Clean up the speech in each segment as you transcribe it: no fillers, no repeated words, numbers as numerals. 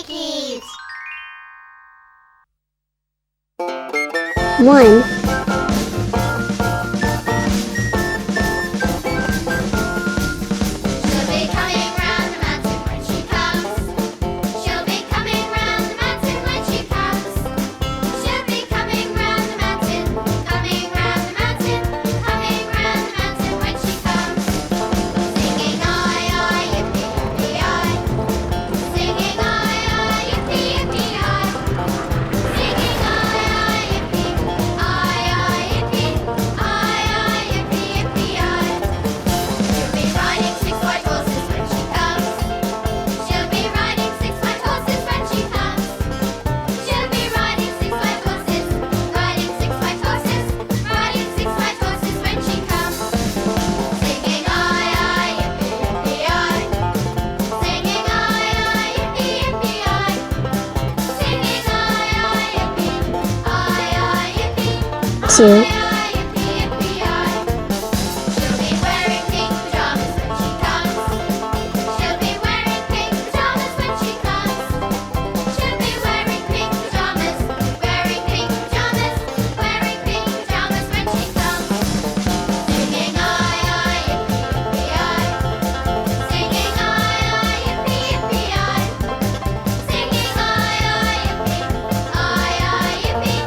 Quickies. 1. She'll be coming round the mountain when she comes. She'll be coming round the mountain when she comes. She'll be coming round the mountain, coming round the mountain, coming round the mountain when she comes. Singing I, yippee, yippee, I. Singing I, yippee, yippee, I. Singing I, yippee, yippee, yippee, yippee, I. She'll be riding six white horses when she comes. She'll be riding six white horses when she comes. She'll be riding six white horses, riding six white horses, riding six white horses when she comes. Singing I, yippee, yippee, I. Singing I, yippee, yippee, I. Singing I, yippee, yippee, 2. yippee, yippee, I. She'll be wearing pink pajamas when she comes. She'll be wearing pink pajamas when she comes. She'll be wearing pink pajamas, wearing pink pajamas, wearing pink pajamas when she comes. Singing I, yippee, yippee, I. Singing I, yippee, yippee, I. Singing I, yippee,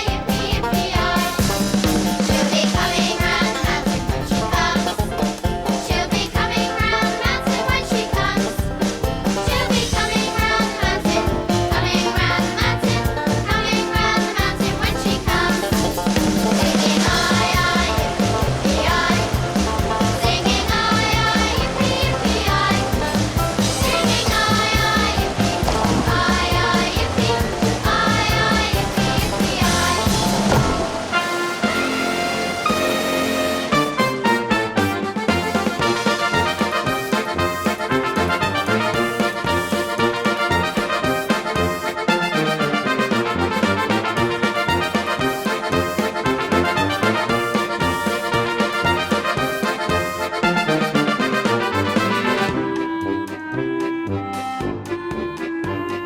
yippee, yippee, I. She'll be coming round the mountain when she comes. She'll be coming round the mountain when she comes. She'll be coming round the mountain, coming round the mountain, coming round the mountain when she comes. Singing I, yippee, yippee, I. Singing I, yippee, yippee, I. Singing I, yippee, yippee, yippee,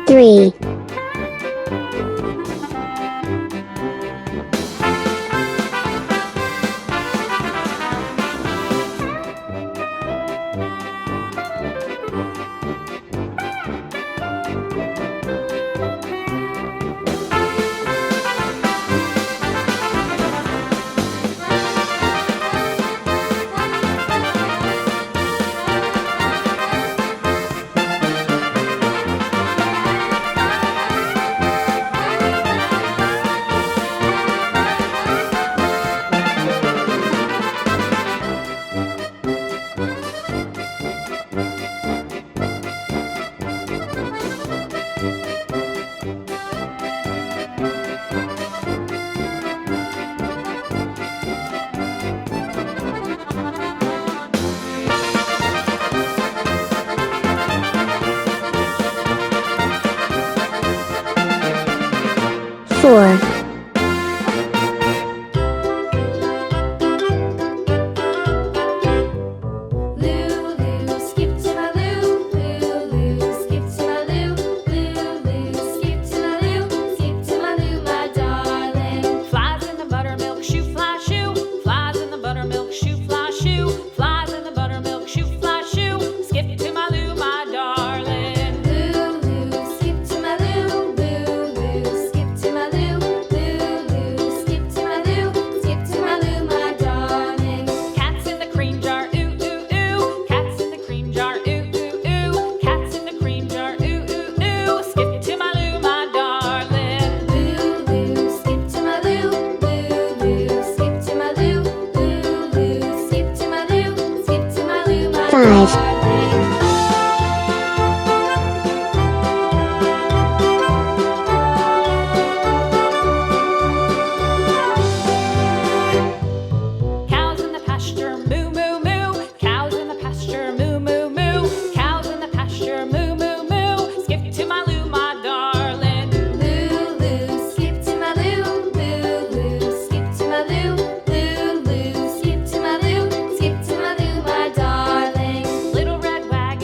Three. Four. Lulu, skip to my Lou. Lulu, skip to my Lou. Lulu, skip to my Lou. Skip to my Lou, my darling. Flies in the buttermilk shoe, fly shoe. Flies in the buttermilk shoe, fly shoe. Flies in the buttermilk shoe, fly shoe. Skip to my Lou, my darling. Lulu, skip to my Lou. Lulu, skip to my Lou. Lulu, skip to my Lou. Skip to my Lou, my darling. Cats in the cream jar, ooh ooh ooh. Cats in the cream jar, ooh ooh ooh. Cats in the cream jar, ooh ooh ooh. Skip to my Lou, my darling. Lulu, skip to my Lou. Lulu, skip to my Lou. Lulu, skip to my Lou. Skip to my Lou, my 5. darling. Cows in the pasture, moo moo moo. Cows in the pasture, moo moo moo. Cows in the pasture, moo moo moo. Skip to my Lou, my darling. Lulu, skip to my Lou. Lulu, skip to my Lou. Lulu, skip to my Lou. Skip to my Lou, my darling. Little red wagon.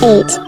8.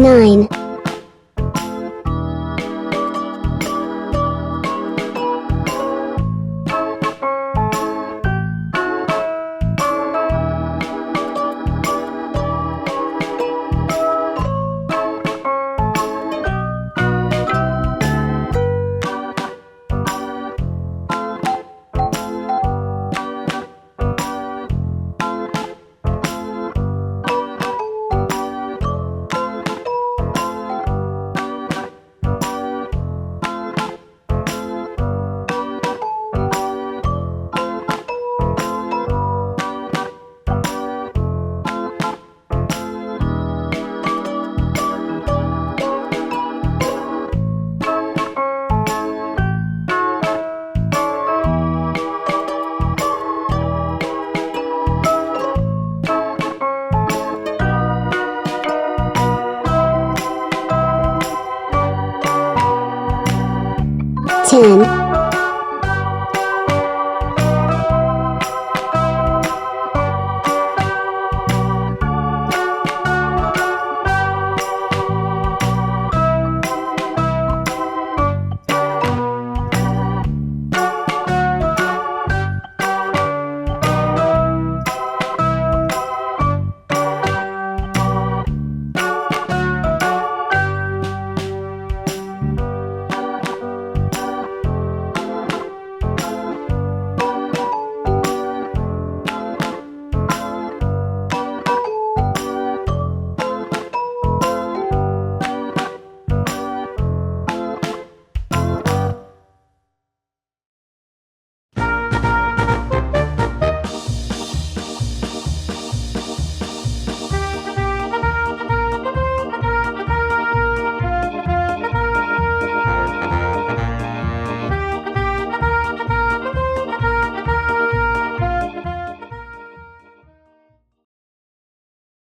9. 10.